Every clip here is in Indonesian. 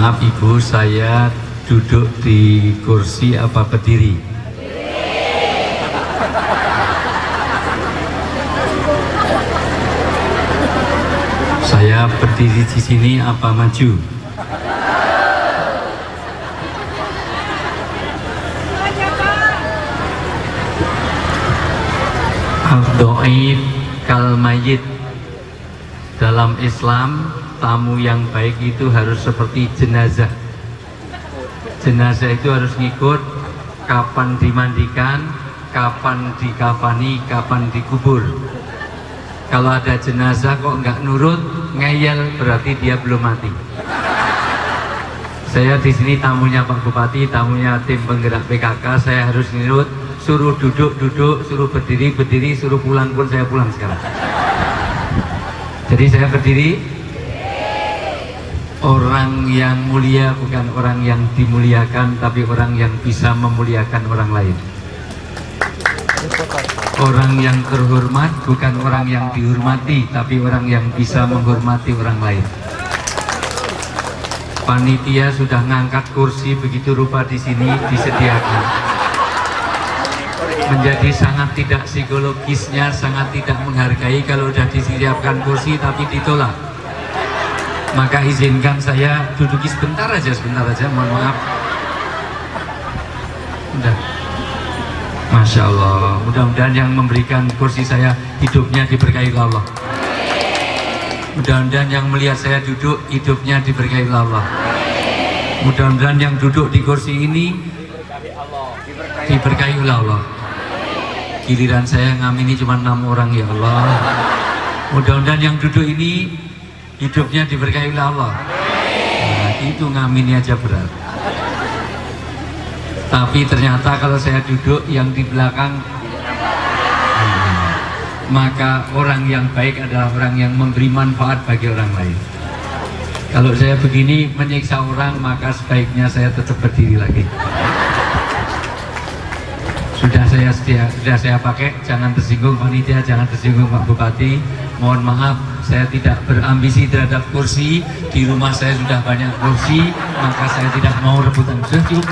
Maaf Ibu, saya duduk di kursi apa berdiri? Saya berdiri di sini apa maju? Al-Do'if kal mayit. Dalam Islam, tamu yang baik itu harus seperti jenazah. Jenazah itu harus ngikut kapan dimandikan, kapan dikafani, kapan dikubur. Kalau ada jenazah kok nggak nurut, ngeyel, berarti dia belum mati. Saya di sini tamunya Pak Bupati, tamunya tim penggerak PKK, saya harus nurut. Suruh duduk, duduk, suruh berdiri, berdiri, suruh pulang pun saya pulang sekarang. Jadi saya berdiri. Orang yang mulia bukan orang yang dimuliakan, tapi orang yang bisa memuliakan orang lain. Orang yang terhormat bukan orang yang dihormati, tapi orang yang bisa menghormati orang lain. Panitia sudah ngangkat kursi begitu rupa di sini disediakan. Menjadi sangat tidak psikologisnya, sangat tidak menghargai kalau sudah disiapkan kursi tapi ditolak. Maka izinkan saya duduki sebentar aja, mohon maaf. Udah. Masya Allah, mudah-mudahan yang memberikan kursi saya hidupnya diberkahi Allah. Mudah-mudahan yang melihat saya duduk hidupnya diberkahi Allah. Mudah-mudahan yang duduk di kursi ini diberkahi Allah. Giliran saya ngamini cuma 6 orang ya Allah. Mudah-mudahan yang duduk ini hidupnya diberkahi Allah. Nah, itu ngamini aja berat. Tapi ternyata kalau saya duduk yang di belakang, maka orang yang baik adalah orang yang memberi manfaat bagi orang lain. Kalau saya begini menyiksa orang, maka sebaiknya saya tetap berdiri lagi. Sudah saya pakai, jangan tersinggung panitia, jangan tersinggung Pak Bupati. Mohon maaf, saya tidak berambisi terhadap kursi. Di rumah saya sudah banyak kursi, maka saya tidak mau rebutan. Sudah cukup.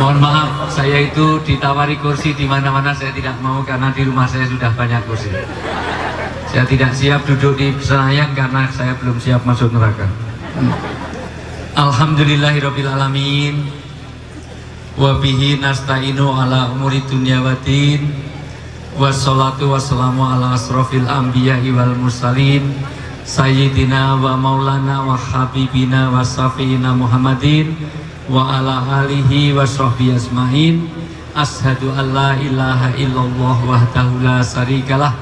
Mohon maaf, saya itu ditawari kursi di mana-mana saya tidak mau karena di rumah saya sudah banyak kursi. Saya tidak siap duduk di Senayan karena saya belum siap masuk neraka. Alhamdulillahirabbil alamin. Wa bihi nasta'inu ala umuri dunya waddin. Wassalatu wassalamu ala asrofil anbiya'i wal mursalin sayyidina wa maulana wa habibina wa safiina Muhammadin wa ala alihi wa sahbihi asma'in. Ashhadu an la ilaha illallah wahdahu la syarikalah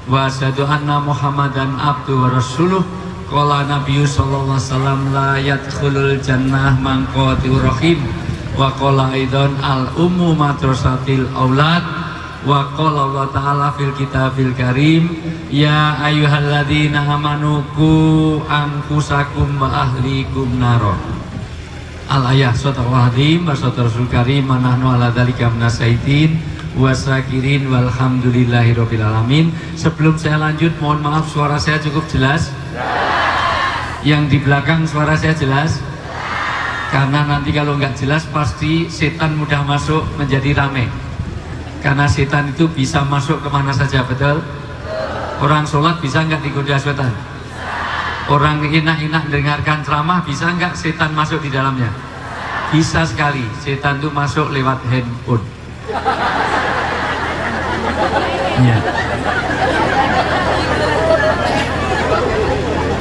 wa asyhadu anna Muhammadan abduhu wa rasuluh. Qala Nabi sallallahu alaihi wasallam la yadkhulul jannah man qatir rahim wa qala aidan al ummu madrasatil aulad wa qala Allah ta'ala fil kitabil karim ya ayyuhalladzina amanu qu anfusakum wa ahlikum naro. Al ayah sadaqallahul azim wa sadaqal karim manahnu ala dzalika minasyaitin wasyakirin walhamdulillahirabbil alamin. Sebelum saya lanjut, mohon maaf suara saya cukup jelas? Yang di belakang suara saya jelas? Karena nanti kalau nggak jelas pasti setan mudah masuk menjadi rame. Karena setan itu bisa masuk kemana saja, betul? Orang sholat bisa nggak digoda setan? Orang enak-enak dengarkan ceramah bisa nggak setan masuk di dalamnya? Bisa sekali, setan itu masuk lewat handphone. Ya.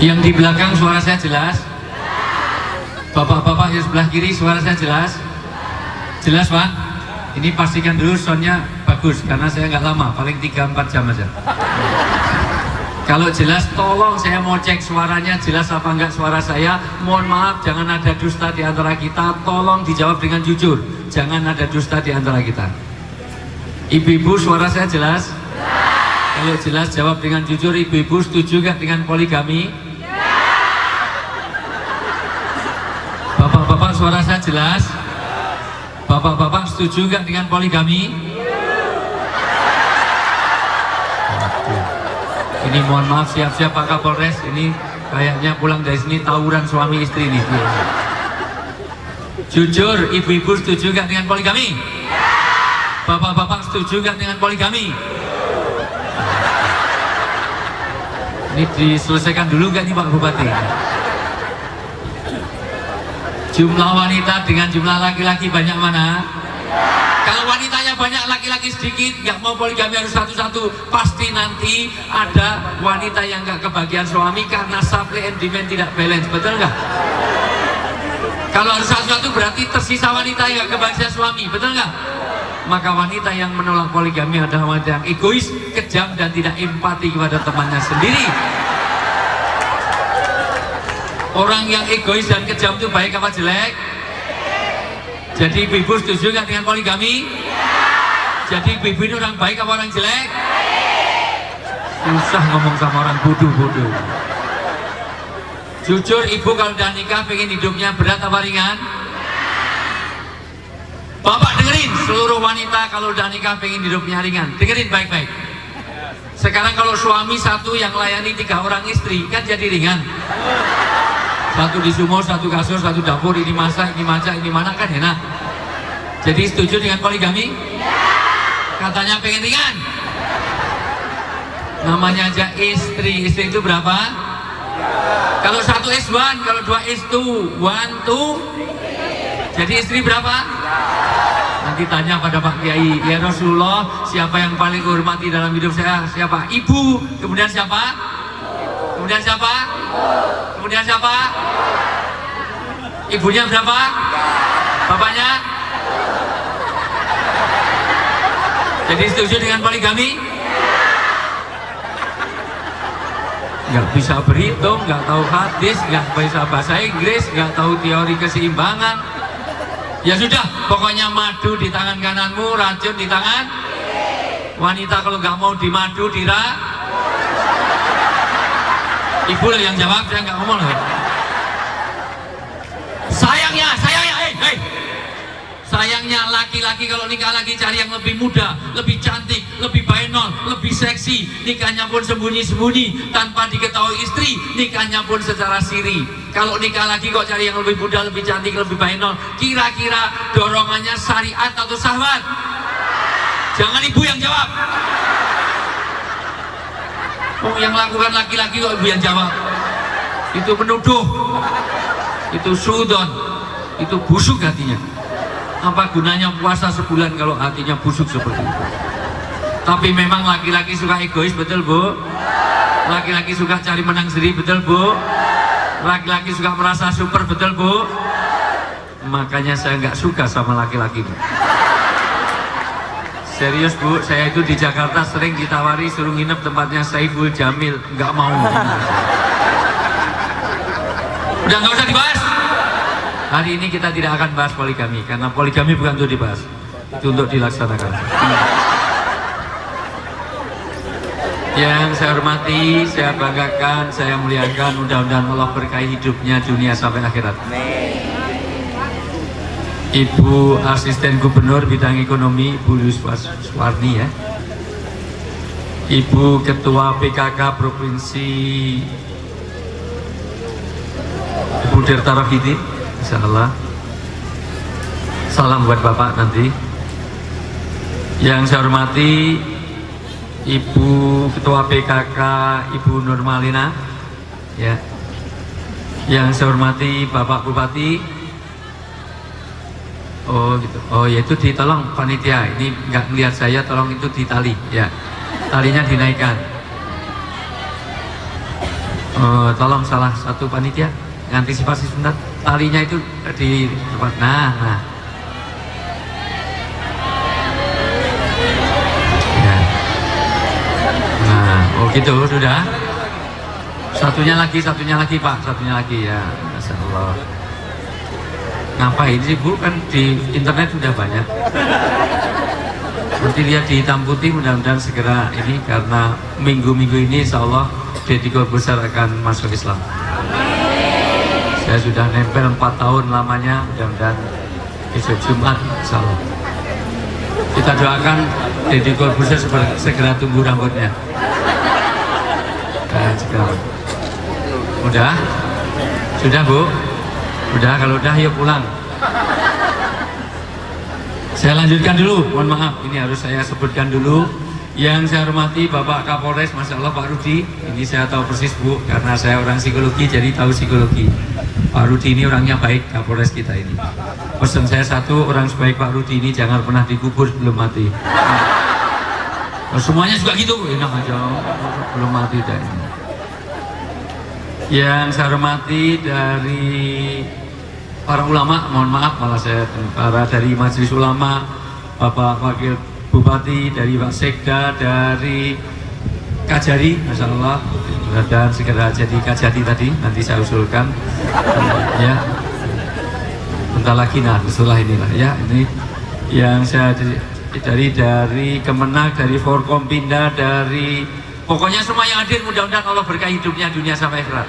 Yang di belakang suara saya jelas? Bapak-bapak yang sebelah kiri suara saya jelas? Jelas Pak? Ini pastikan dulu soundnya bagus karena saya nggak lama, paling 3-4 jam aja. Kalau jelas tolong saya mau cek suaranya jelas apa enggak suara saya. Mohon maaf jangan ada dusta di antara kita, tolong dijawab dengan jujur. Jangan ada dusta di antara kita. Ibu-ibu suara saya jelas? Kalau jelas jawab dengan jujur. Ibu-ibu setuju nggak dengan poligami? Bapak-bapak suara saya jelas? Bapak-bapak setuju nggak dengan poligami? Ini mohon maaf, siap-siap Pak Kapolres. Ini kayaknya pulang dari sini tawuran suami istri nih. Jujur, ibu-ibu setuju nggak dengan poligami? Bapak-bapak setuju nggak dengan poligami? Ini diselesaikan dulu nggak nih Pak Bupati? Jumlah wanita dengan jumlah laki-laki banyak mana? Kalau wanitanya banyak, laki-laki sedikit, nggak mau poligami harus satu-satu, pasti nanti ada wanita yang nggak kebagian suami karena supply and demand tidak balance, betul nggak? Kalau harus satu-satu berarti tersisa wanita yang nggak kebagian suami, betul nggak? Maka wanita yang menolak poligami adalah wanita yang egois, kejam, dan tidak empati kepada temannya sendiri. Orang yang egois dan kejam itu baik apa jelek? Jadi ibu-ibu setuju nggak dengan poligami? Jadi ibu-ibu ini orang baik apa orang jelek? Susah ngomong sama orang bodoh-bodoh. Jujur, ibu kalau udah nikah pengen hidupnya berat apa ringan? Bapak dengerin, seluruh wanita kalau udah nikah pengen hidupnya ringan. Dengerin baik-baik. Sekarang kalau suami satu yang layani 3 orang istri, kan jadi ringan. Satu di sumur, satu kasur, satu dapur, ini masak, ini masak, ini mana, kan enak. Jadi setuju dengan poligami? Katanya pengen ringan. Namanya aja istri. Istri itu berapa? Kalau 1 is 1, kalau 2 is 2, 1, 2. Jadi istri berapa? Nanti tanya pada Pak Kiai, ya Rasulullah, siapa yang paling hormati dalam hidup saya? Siapa? Ibu. Kemudian siapa? Kemudian siapa? Kemudian siapa? Ibunya berapa? Bapaknya? Jadi setuju dengan poligami? Nggak bisa berhitung, nggak tahu hadis, nggak bisa bahasa Inggris, nggak tahu teori keseimbangan. Ya sudah, pokoknya madu di tangan kananmu, racun di tangan. Wanita kalau nggak mau dimadu, ibu lah yang jawab, saya nggak ngomong loh. Sayangnya laki-laki kalau nikah lagi cari yang lebih muda, lebih cantik, lebih bainol, lebih seksi. Nikahnya pun sembunyi-sembunyi tanpa diketahui istri, nikahnya pun secara siri. Kalau nikah lagi kok cari yang lebih muda, lebih cantik, lebih bainol, kira-kira dorongannya syariat atau syahwat? Jangan ibu yang jawab. Oh, yang lakukan laki-laki kok ibu yang jawab? Itu penuduh, itu sudon, itu busuk hatinya. Apa gunanya puasa sebulan kalau hatinya busuk seperti itu? Tapi memang laki-laki suka egois, betul Bu? Laki-laki suka cari menang sendiri, betul Bu? Laki-laki suka merasa super, betul Bu? Makanya saya nggak suka sama laki-laki. Serius Bu, saya itu di Jakarta sering ditawari suruh nginep tempatnya Saiful Jamil, nggak mau. Udah nggak usah dibahas. Hari ini kita tidak akan bahas poligami, karena poligami bukan untuk dibahas, itu untuk dilaksanakan. Yang saya hormati, saya banggakan, saya muliakan, mudah-mudahan Allah berkahi hidupnya dunia sampai akhirat. Ibu Asisten Gubernur Bidang Ekonomi, Ibu Suwarni ya. Ibu Ketua PKK Provinsi, Ibu Dirta Rohidi. Insyaallah. Salam buat Bapak nanti. Yang saya hormati Ibu Ketua PKK Ibu Nurmalina ya. Yang saya hormati Bapak Bupati. Oh gitu. Oh ya, itu ditolong panitia. Ini nggak melihat saya, tolong itu ditali ya. Talinya dinaikkan. Tolong salah satu panitia antisipasi sebentar, talinya itu di tempat. Nah ya. Nah, oh gitu sudah. Satunya lagi Pak, satunya lagi ya. Masya Allah. Ngapain sih Bu, kan di internet sudah banyak. Nanti lihat di hitam putih, mudah-mudahan segera ini, karena minggu-minggu ini insya Allah Deddy Corbuzier akan masuk Islam. Saya sudah nempel 4 tahun lamanya, mudah-mudahan besok Jumat insya Allah. Kita doakan Deddy Corbuzier segera tumbuh rambutnya. Sekarang. Udah? Sudah Bu? Udah, kalau udah yuk pulang. Saya lanjutkan dulu, mohon maaf, ini harus saya sebutkan dulu. Yang saya hormati Bapak Kapolres, Masya Allah Pak Rudi. Ini saya tahu persis Bu, karena saya orang psikologi jadi tahu psikologi. Pak Rudi ini orangnya baik, Kapolres kita ini. Pesan saya satu, orang sebaik Pak Rudi ini jangan pernah dikubur sebelum mati. Semuanya juga gitu, enak aja, belum mati dah. Yang saya hormati dari para ulama, mohon maaf malah saya para dari Majelis Ulama, Bapak Wakil Bupati, dari Pak Sekda, dari Kajari, Masya Allah, dan segera jadi Kajati tadi, nanti saya usulkan, ya, bentar lagi, nah setelah inilah, ya, ini yang saya dari Kemenak, dari Forkompinda, dari pokoknya semua yang hadir, mudah-mudahan Allah berkahi hidupnya dunia sampai akhirat.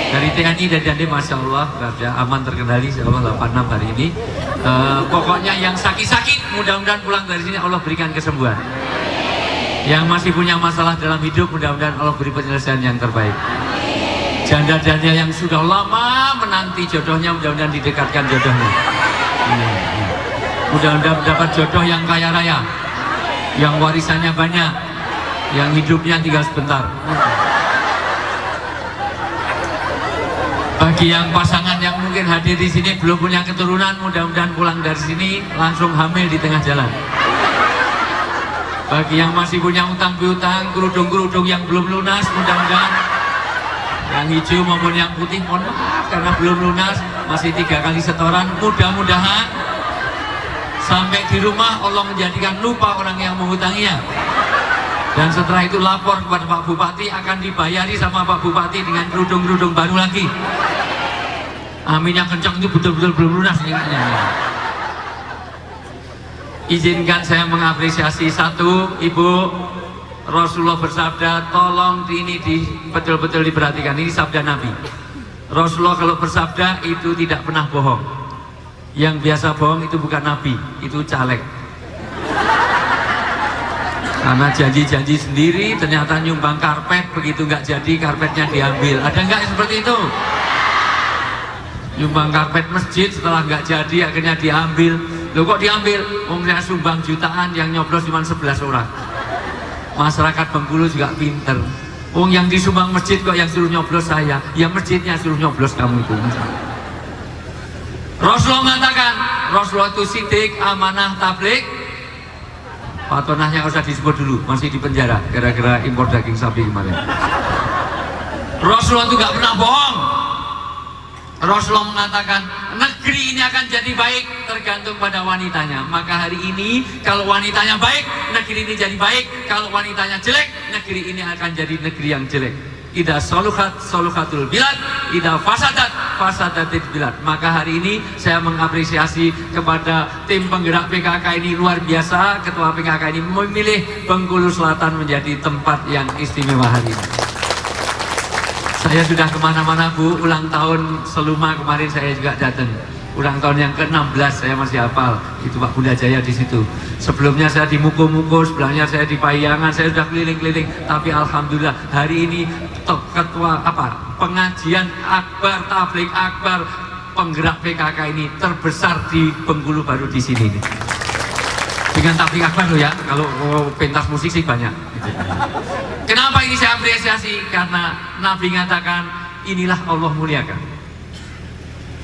Dari TNI dan Dandim, Masya Allah, aman terkendali, Insya Allah 86 hari ini. Pokoknya yang sakit-sakit, mudah-mudahan pulang dari sini Allah berikan kesembuhan. Yang masih punya masalah dalam hidup, mudah-mudahan Allah beri penyelesaian yang terbaik. Janda-janda yang sudah lama menanti jodohnya, mudah-mudahan didekatkan jodohnya. Mudah-mudahan dapat jodoh yang kaya raya, yang warisannya banyak, yang hidupnya tinggal sebentar. Bagi yang pasangan yang mungkin hadir di sini belum punya keturunan, mudah-mudahan pulang dari sini langsung hamil di tengah jalan. Bagi yang masih punya utang piutang, kerudung-kerudung yang belum lunas, mudah-mudahan yang hijau maupun yang putih, mohon maaf karena belum lunas, masih 3 kali setoran, mudah-mudahan sampai di rumah Allah menjadikan lupa orang yang menghutanginya. Dan setelah itu lapor kepada Pak Bupati, akan dibayari sama Pak Bupati dengan kerudung-kerudung baru lagi. Aminnya kencang, itu betul-betul belum lunas. Izinkan saya mengapresiasi satu, Ibu, Rasulullah bersabda, tolong ini betul-betul diperhatikan, ini sabda Nabi. Rasulullah kalau bersabda itu tidak pernah bohong. Yang biasa bohong itu bukan Nabi, itu caleg. Karena janji-janji sendiri, ternyata nyumbang karpet, begitu nggak jadi karpetnya diambil. Ada nggak seperti itu? Nyumbang karpet masjid, setelah nggak jadi akhirnya diambil. Loh kok diambil? Saya sumbang jutaan, yang nyoblos cuma 11 orang. Masyarakat Bengkulu juga pinter. Yang disumbang masjid kok yang suruh nyoblos saya? Ya masjidnya suruh nyoblos kamu itu. Rasulullah mengatakan, Rasulullah itu sidik, amanah, tablik. Patonahnya nggak usah disebut dulu, masih di penjara gara-gara impor daging sapi kemarin. Rasulullah itu nggak pernah bohong. Rasulullah mengatakan negeri ini akan jadi baik tergantung pada wanitanya. Maka hari ini kalau wanitanya baik, negeri ini jadi baik. Kalau wanitanya jelek, negeri ini akan jadi negeri yang jelek. Idza saluhat saluhatul bilad, idza fasadat fasadatil bilad. Maka hari ini saya mengapresiasi kepada tim penggerak PKK ini luar biasa. Ketua PKK ini memilih Bengkulu Selatan menjadi tempat yang istimewa hari ini. Saya sudah kemana-mana Bu, ulang tahun Seluma kemarin saya juga datang. Ulang tahun yang ke-16 saya masih hafal, itu Pak Bunda Jaya di situ. Sebelumnya saya di Muko-Muko, sebelumnya saya di Payangan, saya sudah keliling-keliling. Tapi alhamdulillah hari ini ketua pengajian akbar, tablik akbar, penggerak PKK ini terbesar di Bengkulu baru di sini. Dengan tablik akbar loh ya, kalau pentas musik sih banyak. Kenapa ini saya apresiasi? Karena Nabi mengatakan inilah Allah muliakan.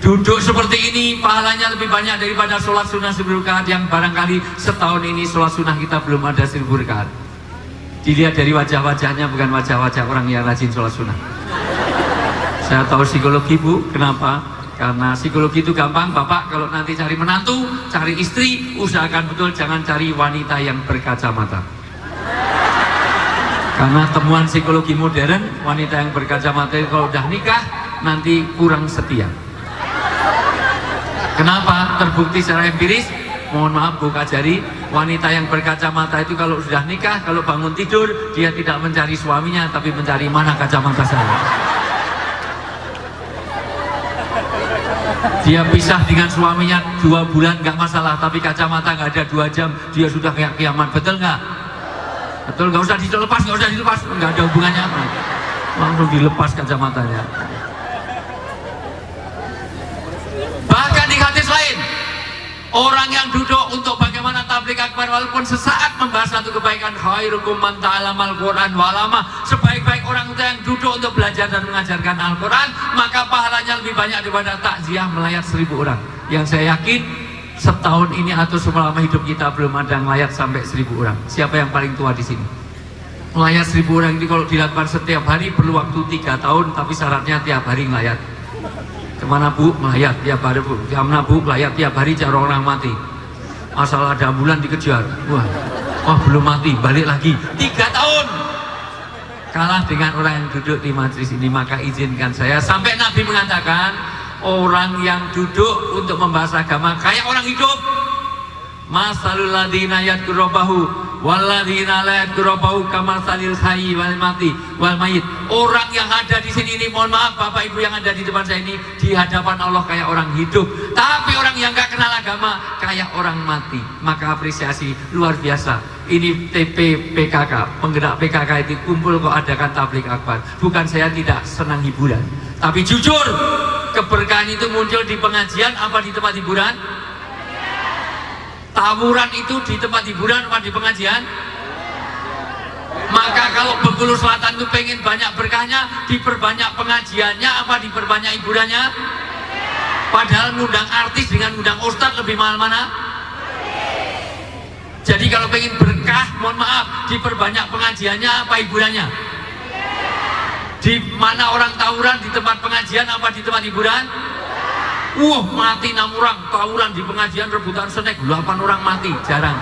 Duduk seperti ini pahalanya lebih banyak daripada sholat sunnah 1000 rakaat yang barangkali setahun ini sholat sunnah kita belum ada 1000 rakaat. Dilihat dari wajah-wajahnya, bukan wajah-wajah orang yang rajin sholat sunnah. Saya tahu psikologi Bu, kenapa? Karena psikologi itu gampang. Bapak kalau nanti cari menantu, cari istri, usahakan betul jangan cari wanita yang berkacamata. Karena temuan psikologi modern, wanita yang berkacamata itu kalau udah nikah nanti kurang setia. Kenapa? Terbukti secara empiris. Mohon maaf Bu Kajari, wanita yang berkacamata itu kalau sudah nikah, kalau bangun tidur dia tidak mencari suaminya, tapi mencari mana kacamata saya. Dia pisah dengan suaminya 2 bulan nggak masalah, tapi kacamata nggak ada 2 jam dia sudah kayak kiamat, betul nggak? Betul, nggak usah dilepas, nggak ada hubungannya apa. Langsung dilepas kacamatanya. Bahkan di hadis lain, orang yang duduk untuk bagaimana tabligh akbar walaupun sesaat membahas satu kebaikan, khairukum man ta'allamal Qur'an wa 'allama, sebaik-baik orang itu yang duduk untuk belajar dan mengajarkan Al-Qur'an, maka pahalanya lebih banyak daripada takziah melayat 1000 orang. Yang saya yakin setahun ini atau selama hidup kita belum ada melayat sampai 1000 orang. Siapa yang paling tua di sini? Melayat 1000 orang ini kalau dilakukan setiap hari perlu waktu 3 tahun, tapi syaratnya tiap hari melayat. Kemana bu? Melayat tiap hari bu. Kemana bu? Melayat tiap hari, cari orang mati. Asal ada ambulan dikejar. Wah, oh belum mati, balik lagi. 3 tahun. Kalah dengan orang yang duduk di majelis ini. Maka izinkan saya, sampai Nabi mengatakan, orang yang duduk untuk membahas agama kayak orang hidup. Masalul ladzina yadhkurubahu walladzina la yadhkurubahu kamasalil hayyi wal mati wal mayit. Orang yang ada di sini ini, mohon maaf Bapak Ibu yang ada di depan saya ini, di hadapan Allah kayak orang hidup, tapi orang yang gak kenal agama kayak orang mati. Maka apresiasi luar biasa. Ini TP PKK, penggerak PKK itu kumpul kok adakan tabligh akbar. Bukan saya tidak senang hiburan, tapi jujur keberkahan itu muncul di pengajian apa di tempat hiburan? Tawuran itu di tempat hiburan apa di pengajian? Maka kalau Bengkulu Selatan itu pengen banyak berkahnya, diperbanyak pengajiannya apa diperbanyak hiburannya? Padahal ngundang artis dengan ngundang ustadz lebih mahal mana? Jadi kalau pengen berkah, mohon maaf, diperbanyak pengajiannya apa hiburannya? Di mana orang tawuran, di tempat pengajian apa di tempat hiburan? Mati 6 orang, tawuran di pengajian rebutan snack, 8 orang mati, jarang.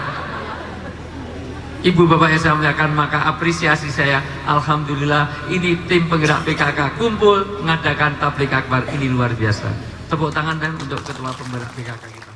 Ibu bapak yang saya muliakan, maka apresiasi saya, alhamdulillah ini tim penggerak PKK kumpul mengadakan tabligh akbar, ini luar biasa. Tepuk tangan dan untuk ketua penggerak PKK kita.